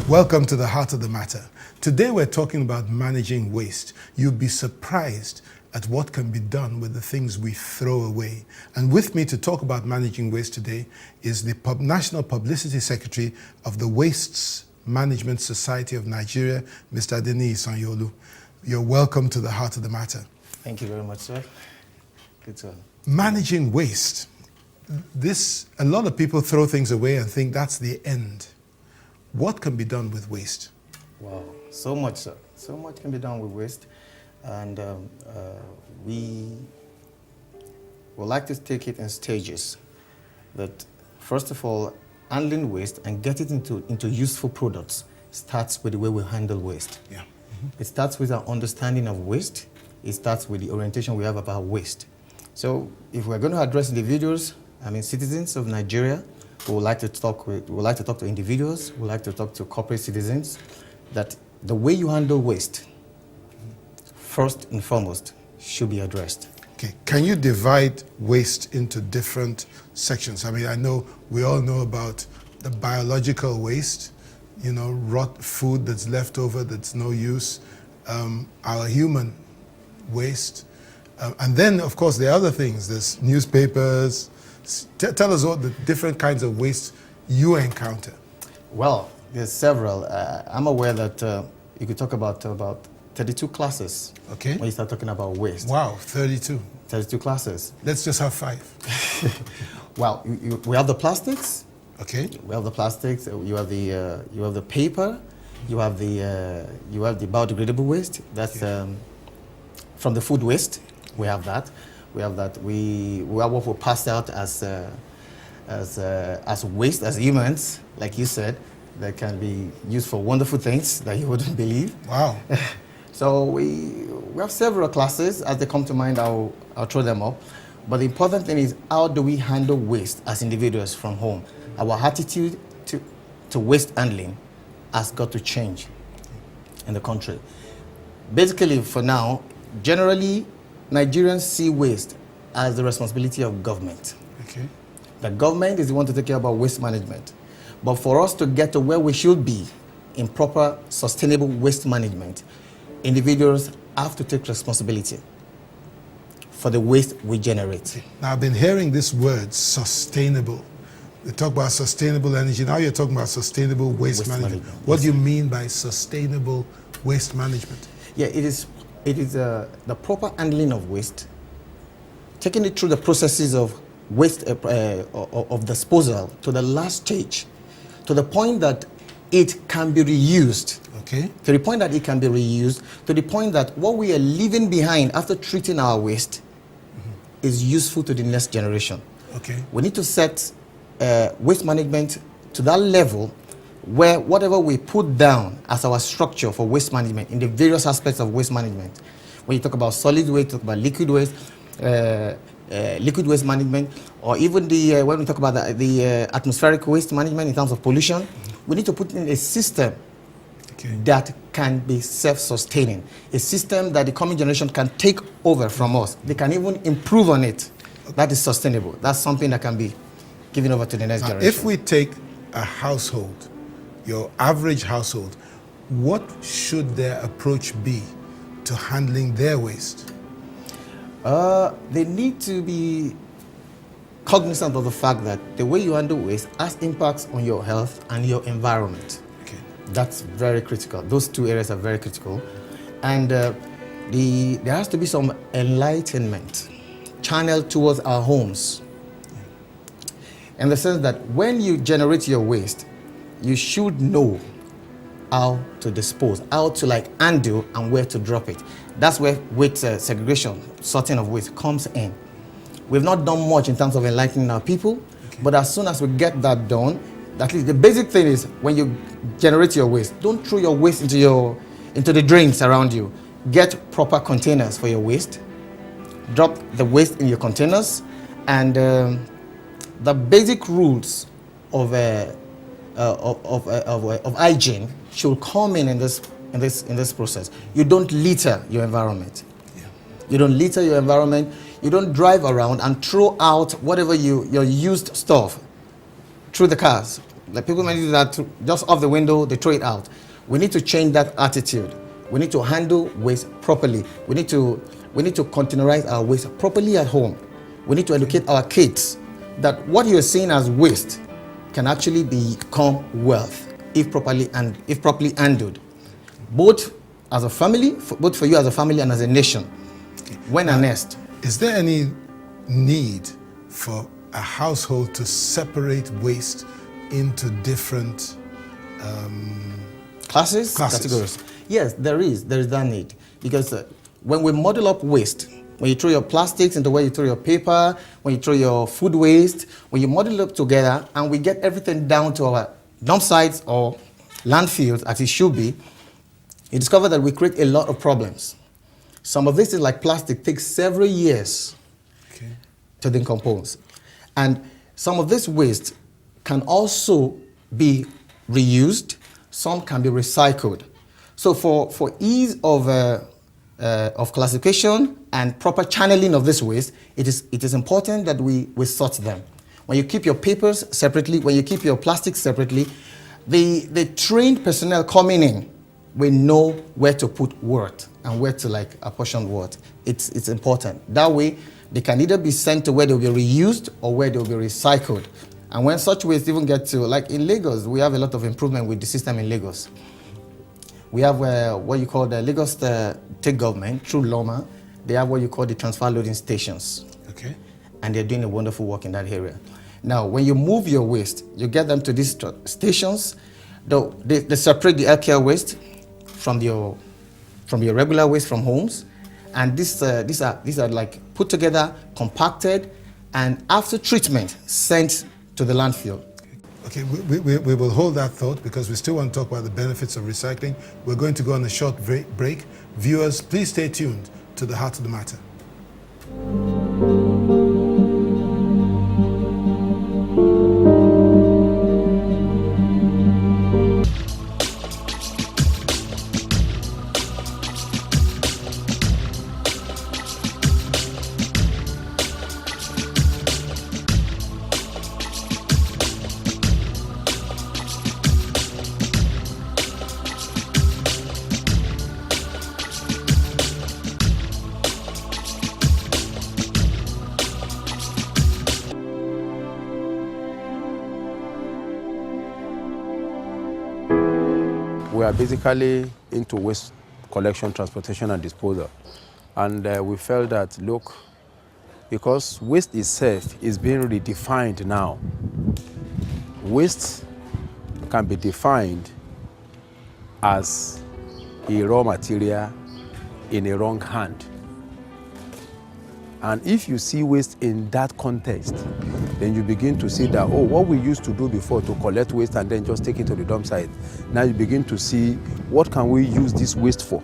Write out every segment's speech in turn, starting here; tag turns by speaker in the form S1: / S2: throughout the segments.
S1: Welcome to the heart of the matter. Today we're talking about managing waste. You'll be surprised at what can be done with the things we throw away. And with me to talk about managing waste today is the National Publicity Secretary of the Wastes Management Society of Nigeria, Mr. Adenuyi Sanyaolu. You're welcome to the heart of the matter.
S2: Thank you very much, sir. Good to
S1: Managing waste. A lot of people throw things away and think that's the end. What can be done with waste?
S2: Wow, so much, sir. So much can be done with waste. And we would like to take it in stages. That first of all, handling waste and get it into useful products starts with the way we handle waste.
S1: Yeah.
S2: It starts with our understanding of waste. It starts with the orientation we have about waste. So if we're going to address individuals, citizens of Nigeria, we would like to talk to individuals, we would like to talk to corporate citizens, that the way you handle waste, first and foremost, should be addressed.
S1: Okay. Can you divide waste into different sections? I know we all know about the biological waste, rot food that's left over that's no use, our human waste, and then, of course, there are other things. There's newspapers. Tell us what the different kinds of waste you encounter.
S2: Well, there's several. I'm aware that you could talk about 32 classes.
S1: Okay.
S2: When you start talking about waste.
S1: Wow, 32.
S2: 32 classes.
S1: Let's just have 5.
S2: Well, we have the plastics.
S1: Okay.
S2: We have the plastics. You have the paper. You have the biodegradable waste. That's from the food waste. We have that. We have that. We have what we passed out as waste, as humans, like you said, that can be used for wonderful things that you wouldn't believe.
S1: Wow.
S2: So we have several classes. As they come to mind, I'll throw them up. But the important thing is, how do we handle waste as individuals from home? Our attitude to waste handling has got to change in the country. Basically, for now, generally, Nigerians see waste as the responsibility of government.
S1: Okay.
S2: The government is the one to take care about waste management. But for us to get to where we should be in proper, sustainable waste management, individuals have to take responsibility for the waste we generate.
S1: Now, I've been hearing this word, sustainable. They talk about sustainable energy. Now you're talking about sustainable waste management. What do you mean by sustainable waste management?
S2: Yeah, it is the proper handling of waste, taking it through the processes of waste of disposal to the last stage, to the point that it can be reused.
S1: Okay.
S2: To the point that it can be reused, to the point that what we are leaving behind after treating our waste is useful to the next generation.
S1: Okay.
S2: We need to set waste management to that level where whatever we put down as our structure for waste management in the various aspects of waste management, when you talk about solid waste, talk about liquid waste management, or even when we talk about the atmospheric waste management in terms of pollution, we need to put in a system that can be self-sustaining, a system that the coming generation can take over from us. They can even improve on it. That is sustainable. That's something that can be given over to the next generation.
S1: If we take a household, your average household, what should their approach be to handling their waste?
S2: They need to be cognizant of the fact that the way you handle waste has impacts on your health and your environment.
S1: Okay.
S2: That's very critical. Those two areas are very critical. And there has to be some enlightenment channeled towards our homes. In the sense that when you generate your waste, you should know how to dispose, how to handle and where to drop it. That's where waste segregation, sorting of waste comes in. We've not done much in terms of enlightening our people, but as soon as we get that done, at least the basic thing is when you generate your waste, don't throw your waste into the drains around you. Get proper containers for your waste. Drop the waste in your containers, and the basic rules of hygiene should come in this process. You don't litter your environment.
S1: Yeah.
S2: You don't litter your environment. You don't drive around and throw out whatever your used stuff through the cars. Like people might do that just off the window, they throw it out. We need to change that attitude. We need to handle waste properly. We need to containerize our waste properly at home. We need to educate our kids that what you're seeing as waste can actually become wealth if properly handled. Both as a family, both for you as a family and as a nation. When harnessed.
S1: Is there any need for a household to separate waste into different
S2: classes? Categories? Yes, there is that need. Because when we model up waste, when you throw your plastics into where you throw your paper, when you throw your food waste, when you model it up together and we get everything down to our dump sites or landfills as it should be, you discover that we create a lot of problems. Some of this is like plastic, takes several years to decompose. And some of this waste can also be reused, some can be recycled. So for ease of classification and proper channeling of this waste, it is important that we sort them. When you keep your papers separately, when you keep your plastics separately, the trained personnel coming in will know where to put what and where to apportion what. It's important. That way, they can either be sent to where they'll be reused or where they'll be recycled. And when such waste even get to, like in Lagos, we have a lot of improvement with the system in Lagos. We have what you call the Lagos State Government, through LOMA, they have what you call the transfer loading stations.
S1: Okay.
S2: And they're doing a wonderful work in that area. Now, when you move your waste, you get them to these stations. They separate the healthcare waste from your regular waste from homes. And these are like put together, compacted, and after treatment, sent to the landfill.
S1: Okay, we will hold that thought because we still want to talk about the benefits of recycling. We're going to go on a short break. Viewers, please stay tuned to the Heart of the Matter.
S3: We are basically into waste collection, transportation, and disposal. And we felt that, look, because waste itself is being redefined now, waste can be defined as a raw material in a wrong hand. And if you see waste in that context, then you begin to see that, oh, what we used to do before to collect waste and then just take it to the dump site, now you begin to see what can we use this waste for.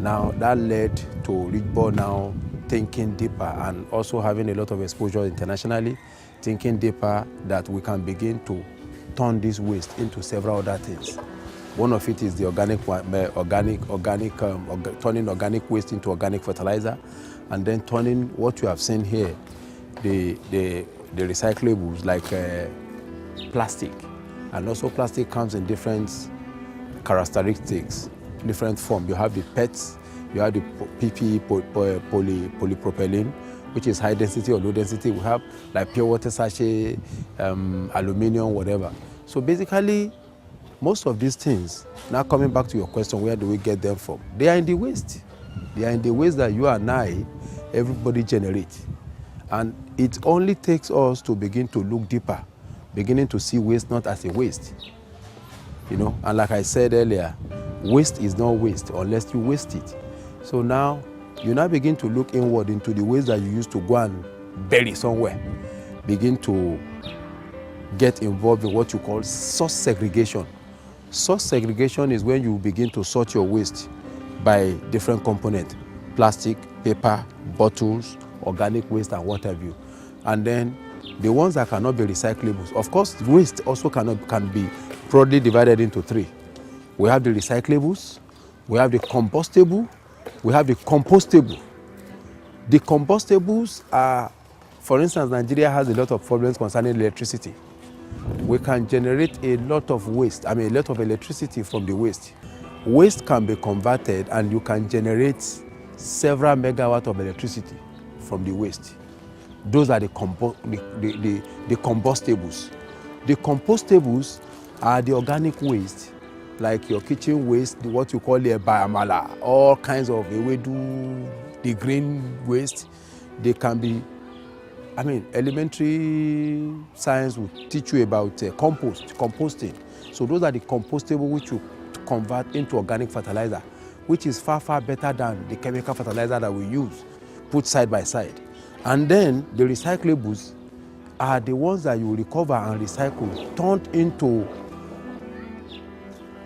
S3: Now that led to Richbol now thinking deeper and also having a lot of exposure internationally, thinking deeper that we can begin to turn this waste into several other things. One of it is the turning organic waste into organic fertilizer, and then turning what you have seen here, the recyclables like plastic. And also plastic comes in different characteristics, different form. You have the PETs, you have the PP polypropylene, which is high density or low density. We have like pure water sachet, aluminum, whatever. So basically, most of these things, now coming back to your question, where do we get them from? They are in the waste. They are in the waste that you and I, everybody generates. And it only takes us to begin to look deeper, beginning to see waste not as a waste. You know, and like I said earlier, waste is not waste unless you waste it. So now, you now begin to look inward into the ways that you used to go and bury somewhere. Begin to get involved in what you call source segregation. Source segregation is when you begin to sort your waste by different components: plastic, paper, bottles, organic waste, and what have you. And then the ones that cannot be recyclables. Of course, waste also can be broadly divided into three. We have the recyclables, we have the combustible, we have the compostable. The combustibles are, for instance, Nigeria has a lot of problems concerning electricity. we can generate a lot of waste, a lot of electricity from the waste. Waste can be converted and you can generate several megawatts of electricity from the waste. Those are the combustibles. The compostables are the organic waste, like your kitchen waste, what you call the biomala, all kinds of ewedu, the green waste. They can be, elementary science will teach you about composting. So those are the compostable which you convert into organic fertilizer, which is far, far better than the chemical fertilizer that we use, put side by side. And then the recyclables are the ones that you recover and recycle, turned into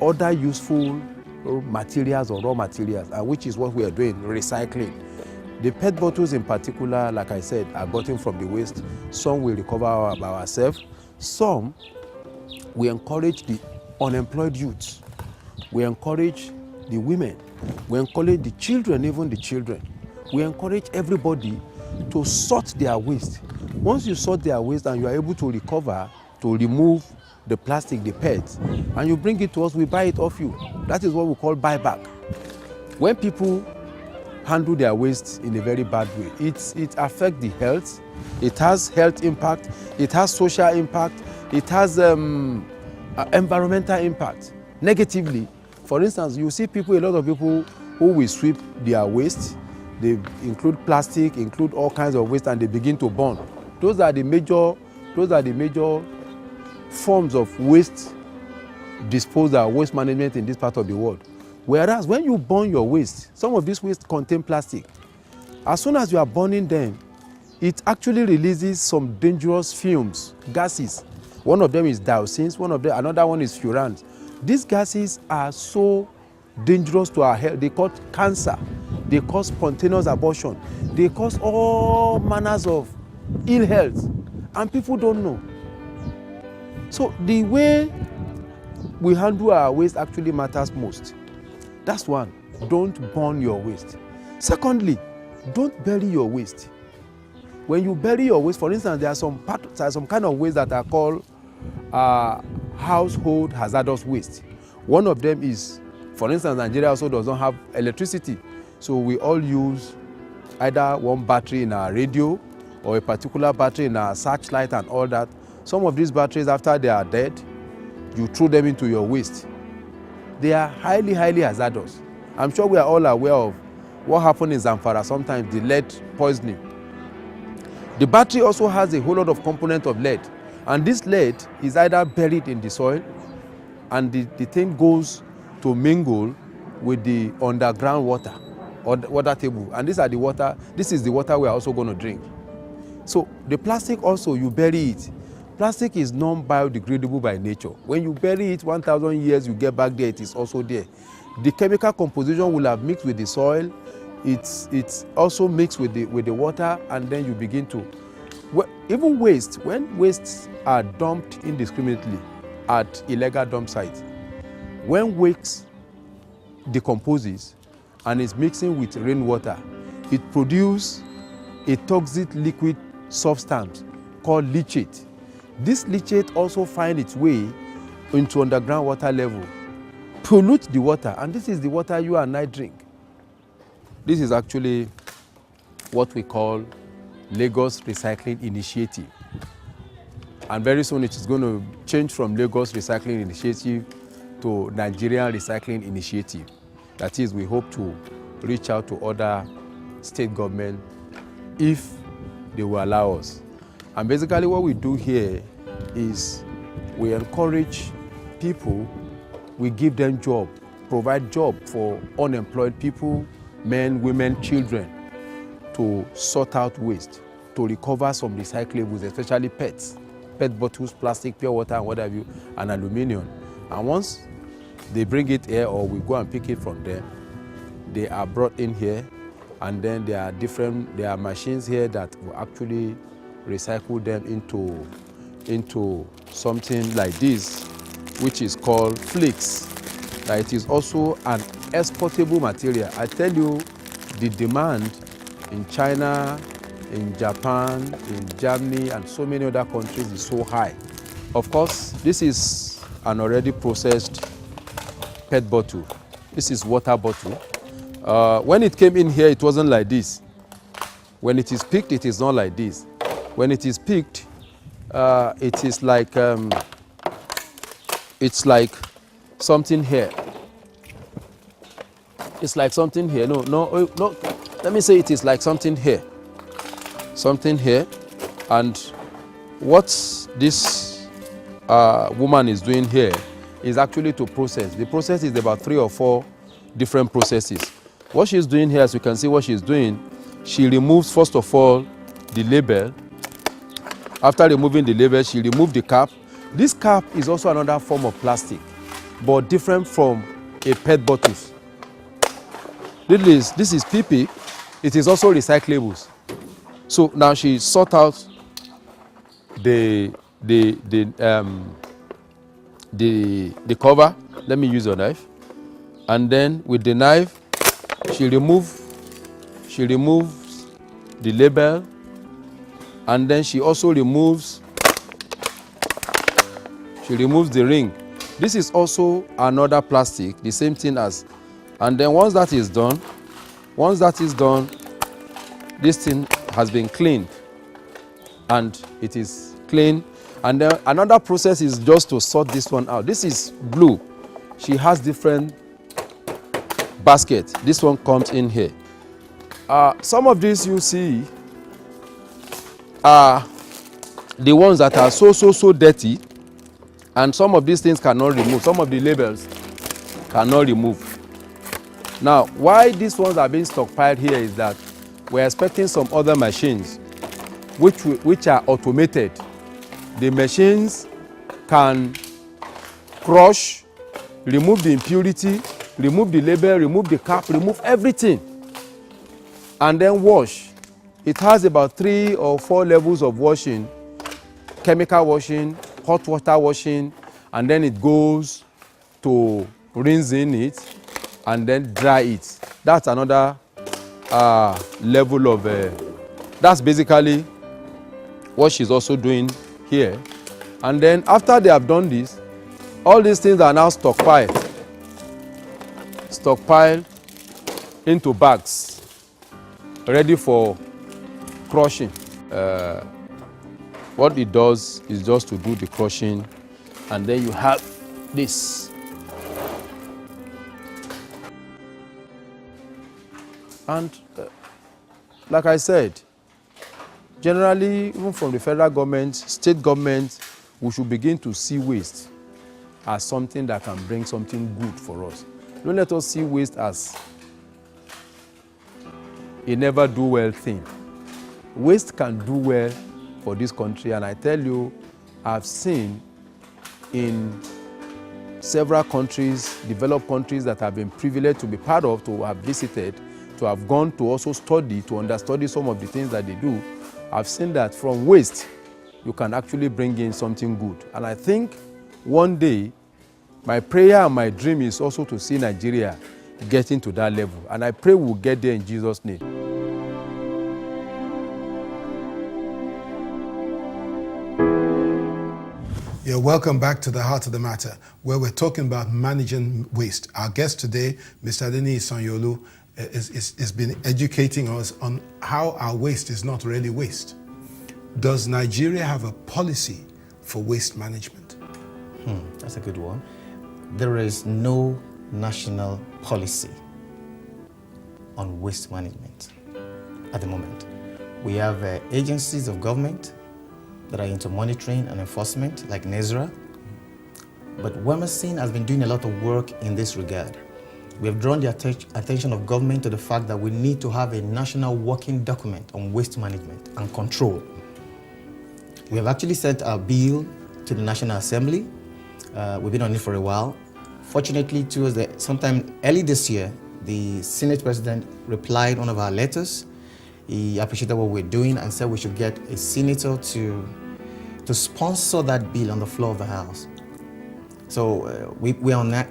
S3: other useful materials or raw materials, which is what we are doing, recycling. The PET bottles in particular, like I said, are gotten from the waste. Some we recover by ourselves. Some we encourage the unemployed youths. We encourage the women. We encourage the children, even the children. We encourage everybody to sort their waste. Once you sort their waste and you are able to recover, to remove the plastic, the PET, and you bring it to us, we buy it off you. That is what we call buyback. When people handle their waste in a very bad way, it affects the health. It has health impact. It has social impact. It has environmental impact negatively. For instance, you see a lot of people who will sweep their waste. They include plastic, include all kinds of waste, and they begin to burn. Those are the major forms of waste disposal, waste management in this part of the world. Whereas when you burn your waste, some of these waste contain plastic. As soon as you are burning them, it actually releases some dangerous fumes, gases. One of them is dioxins, another one is furans. These gases are so dangerous to our health. They cause cancer, they cause spontaneous abortion, they cause all manners of ill health, and people don't know. So the way we handle our waste actually matters most. That's one. Don't burn your waste. Secondly, don't bury your waste. When you bury your waste, for instance, there are some kind of waste that are called household hazardous waste. One of them is, for instance, Nigeria also does not have electricity. So we all use either one battery in our radio or a particular battery in our searchlight and all that. Some of these batteries, after they are dead, you throw them into your waste. They are highly, highly hazardous. I'm sure we are all aware of what happened in Zamfara, sometimes the lead poisoning. The battery also has a whole lot of components of lead. And this lead is either buried in the soil and the thing goes to mingle with the underground water or the water table. And this is the water we are also going to drink. So the plastic also, you bury it. Plastic is non-biodegradable by nature. When you bury it 1,000 years, you get back there, it is also there. The chemical composition will have mixed with the soil. It's also mixed with the water, and then you begin to... Even waste, when wastes are dumped indiscriminately at illegal dump sites, when waste decomposes and is mixing with rainwater, it produces a toxic liquid substance called leachate. This leachate also finds its way into underground water level, pollute the water, and this is the water you and I drink. This is actually what we call Lagos Recycling Initiative. And very soon it is going to change from Lagos Recycling Initiative to Nigerian Recycling Initiative. That is, we hope to reach out to other state government if they will allow us. And basically what we do here is we encourage people, we give them job, provide job for unemployed people, men, women, children, to sort out waste, to recover some recyclables, especially PETs, PET bottles, plastic, pure water, and what have you, and aluminum. And once they bring it here or we go and pick it from them, they are brought in here, and then there are machines here that will actually recycle them into something like this, which is called flakes. It is also an exportable material. I tell you, the demand in China, in Japan, in Germany, and so many other countries is so high Of course, this is an already processed PET bottle. This is water bottle. When it came in here, it wasn't like this. When it is picked, it is not like this. When it is picked, it is like it's like something here. It's like something here. No. Let me say it is like something here. Something here. And what this woman is doing here is actually to process. The process is about 3 or 4 different processes. What she's doing here, as you can see what she's doing, she removes, first of all, the label. After removing the label, she removes the cap. This cap is also another form of plastic, but different from a PET bottle. This is PP. It is also recyclables. So now she sort out the cover. Let me use a knife, and then with the knife, she removes the label, and then she also removes the ring. This is also another plastic, the same thing as, and then once that is done, this thing has been cleaned, and it is clean. And then another process is just to sort this one out. This is blue. She has different baskets. This one comes in here. Some of these you see are the ones that are so dirty, and some of these things cannot remove. Some of the labels cannot remove. Now, why these ones are being stockpiled here is that we're expecting some other machines which are automated. The machines can crush, remove the impurity, remove the label, remove the cap, remove everything, and then wash. It has about 3 or 4 levels of washing: chemical washing, hot water washing, and then it goes to rinsing it and then dry it. That's another level of, that's basically what she's also doing here. And then after they have done this, all these things are now stockpiled into bags, ready for crushing. What it does is just to do the crushing, and then you have this. And like I said, generally, even from the federal government, state government, we should begin to see waste as something that can bring something good for us. Don't let us see waste as a never do well thing. Waste can do well for this country, and I tell you, I've seen in several countries, developed countries that have been privileged to be part of, to have visited, to have gone to also study, to understudy some of the things that they do. I've seen that from waste, you can actually bring in something good. And I think one day, my prayer and my dream is also to see Nigeria getting to that level. And I pray we'll get there in Jesus' name.
S1: Yeah, welcome back to the Heart of the Matter, where we're talking about managing waste. Our guest today, Mr. Adeniyi Sanyaolu, has been educating us on how our waste is not really waste. Does Nigeria have a policy for waste management?
S2: That's a good one. There is no national policy on waste management at the moment. We have agencies of government that are into monitoring and enforcement, like NESRA. But Wemersin has been doing a lot of work in this regard. We have drawn the attention of government to the fact that we need to have a national working document on waste management and control. We have actually sent our bill to the National Assembly. We've been on it for a while. Fortunately, sometime early this year, the Senate President replied one of our letters. He appreciated what we're doing and said we should get a senator to sponsor that bill on the floor of the House. So we're on that,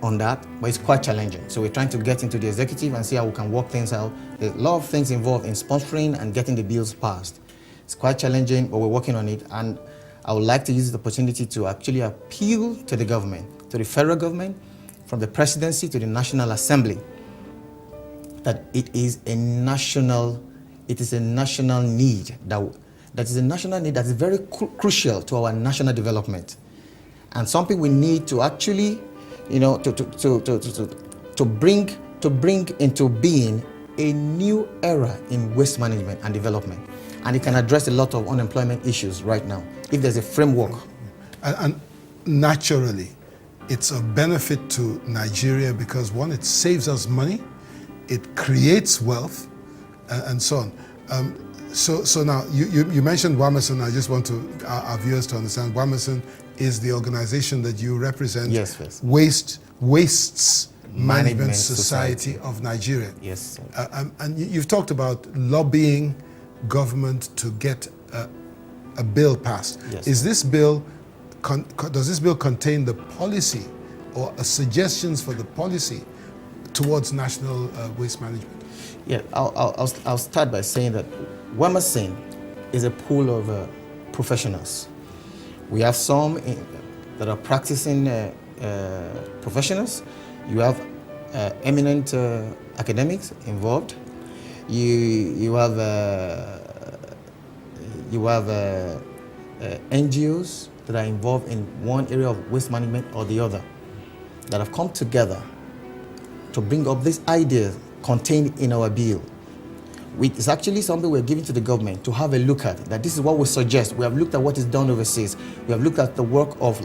S2: but it's quite challenging. So we're trying to get into the executive and see how we can work things out. There's a lot of things involved in sponsoring and getting the bills passed. It's quite challenging, but we're working on it. And I would like to use the opportunity to actually appeal to the government, to the federal government, from the presidency to the National Assembly, that it is a national need that is a national need that is very crucial to our national development, and something we need to actually, to bring into being a new era in waste management and development, and it can address a lot of unemployment issues right now if there's a framework.
S1: And naturally, it's a benefit to Nigeria because one, it saves us money, it creates wealth, and so on. So now, you mentioned WAMASON. I just want our viewers to understand. WAMASON is the organization that you represent.
S2: Yes.
S1: Wastes Management Society of Nigeria.
S2: Yes.
S1: And you've talked about lobbying government to get a bill passed.
S2: Yes.
S1: Does this bill contain the policy or suggestions for the policy towards national waste management?
S2: Yeah, I'll start by saying that WAMASON is a pool of professionals. We have some that are practicing professionals. You have eminent academics involved. You have NGOs that are involved in one area of waste management or the other, that have come together to bring up these ideas contained in our bill. It's actually something we're giving to the government to have a look at, that this is what we suggest. We have looked at what is done overseas. We have looked at the work of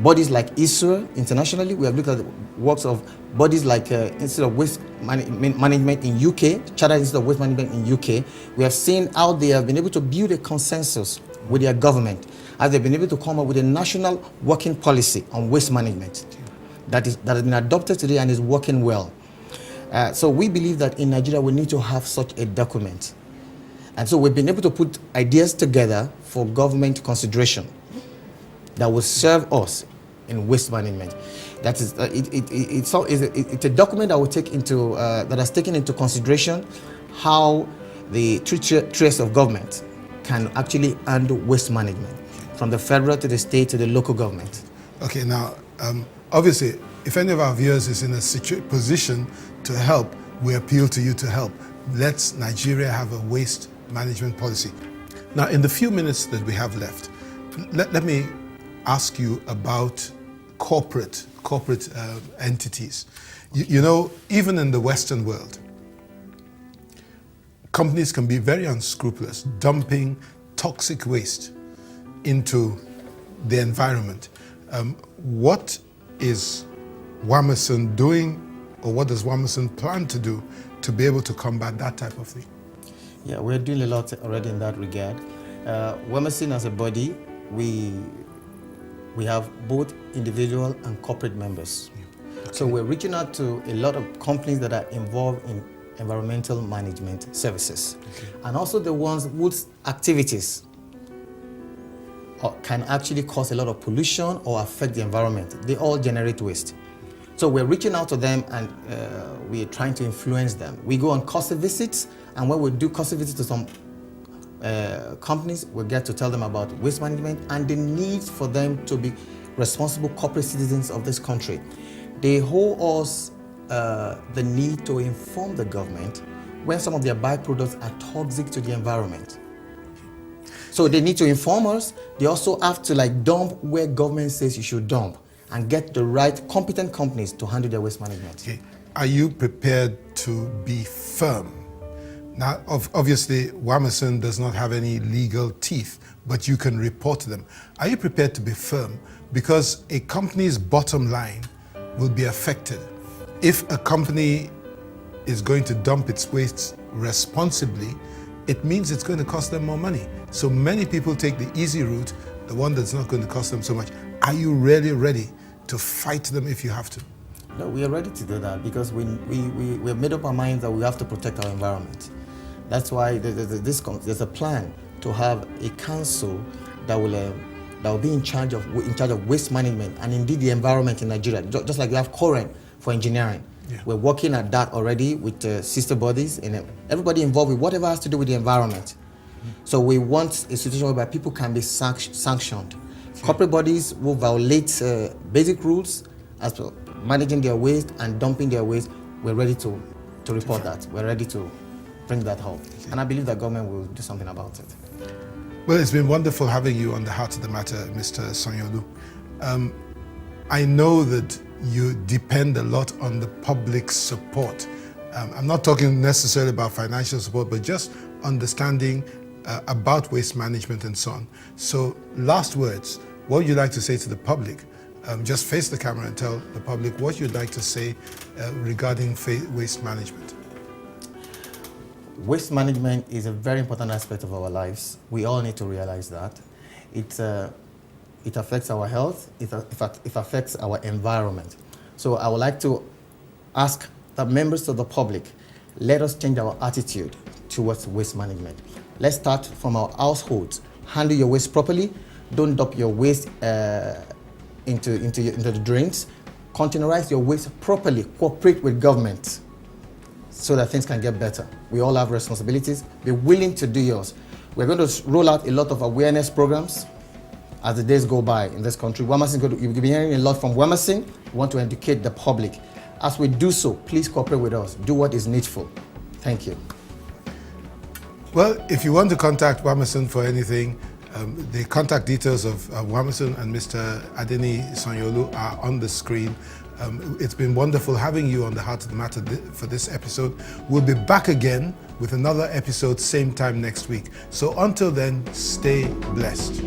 S2: bodies like ISRA internationally. We have looked at the works of bodies like Institute of Waste Management in UK, Chartered Institute of Waste Management in UK. We have seen how they have been able to build a consensus with their government, as they've been able to come up with a national working policy on waste management that has been adopted today and is working well. So we believe that in Nigeria we need to have such a document. And so we've been able to put ideas together for government consideration that will serve us in waste management. That is, it's a document that will take into that has taken into consideration how the three tiers of government can actually handle waste management, from the federal to the state to the local government.
S1: Okay, now obviously, if any of our viewers is in a position to help, we appeal to you to help. Let's Nigeria have a waste management policy. Now, in the few minutes that we have left, let me ask you about corporate entities. You know, even in the Western world, companies can be very unscrupulous, dumping toxic waste into the environment. What is WAMASON doing, or what does WAMASON plan to do to be able to combat that type of thing?
S2: Yeah, we're doing a lot already in that regard. WAMASON as a body, we have both individual and corporate members. Yeah. Okay. So we're reaching out to a lot of companies that are involved in environmental management services, okay, and also the ones whose activities can actually cause a lot of pollution or affect the environment. They all generate waste. So we're reaching out to them, and we're trying to influence them. We go on course visits, and when we do course visits to some companies, we get to tell them about waste management and the need for them to be responsible corporate citizens of this country. They hold us the need to inform the government when some of their byproducts are toxic to the environment. So they need to inform us. They also have to dump where government says you should dump, and get the right competent companies to handle their waste management.
S1: Okay. Are you prepared to be firm? Now, obviously, WAMASON does not have any legal teeth, but you can report them. Are you prepared to be firm? Because a company's bottom line will be affected. If a company is going to dump its waste responsibly, it means it's going to cost them more money. So many people take the easy route, the one that's not going to cost them so much. Are you really ready to fight them if you have to?
S2: No, we are ready to do that, because we've made up our minds that we have to protect our environment. That's why there's a plan to have a council that will be in charge of waste management and indeed the environment in Nigeria, just like we have Current for engineering. Yeah. We're working at that already with sister bodies and everybody involved with whatever has to do with the environment. So we want a situation whereby people can be sanctioned. Corporate bodies will violate basic rules as to managing their waste and dumping their waste. We're ready to report that. We're ready to bring that home. And I believe that government will do something about it.
S1: Well, it's been wonderful having you on the Heart of the Matter, Mr. Sanyaolu. I know that you depend a lot on the public's support. I'm not talking necessarily about financial support, but just understanding about waste management and so on. So, last words, what would you like to say to the public? Just face the camera and tell the public what you'd like to say regarding waste management.
S2: Waste management is a very important aspect of our lives. We all need to realize that. It affects our health, it affects our environment. So I would like to ask the members of the public, let us change our attitude towards waste management. Let's start from our households. Handle your waste properly. Don't dump your waste into the drains. Containerize your waste properly. Cooperate with government so that things can get better. We all have responsibilities. Be willing to do yours. We're going to roll out a lot of awareness programs as the days go by in this country. You'll be hearing a lot from Wemasin. We want to educate the public. As we do so, please cooperate with us. Do what is needful. Thank you.
S1: Well, if you want to contact Wemasin for anything, the contact details of Wemasin and Mr. Adeniyi Sanyaolu are on the screen. It's been wonderful having you on the Heart of the Matter for this episode. We'll be back again with another episode same time next week. So until then, stay blessed.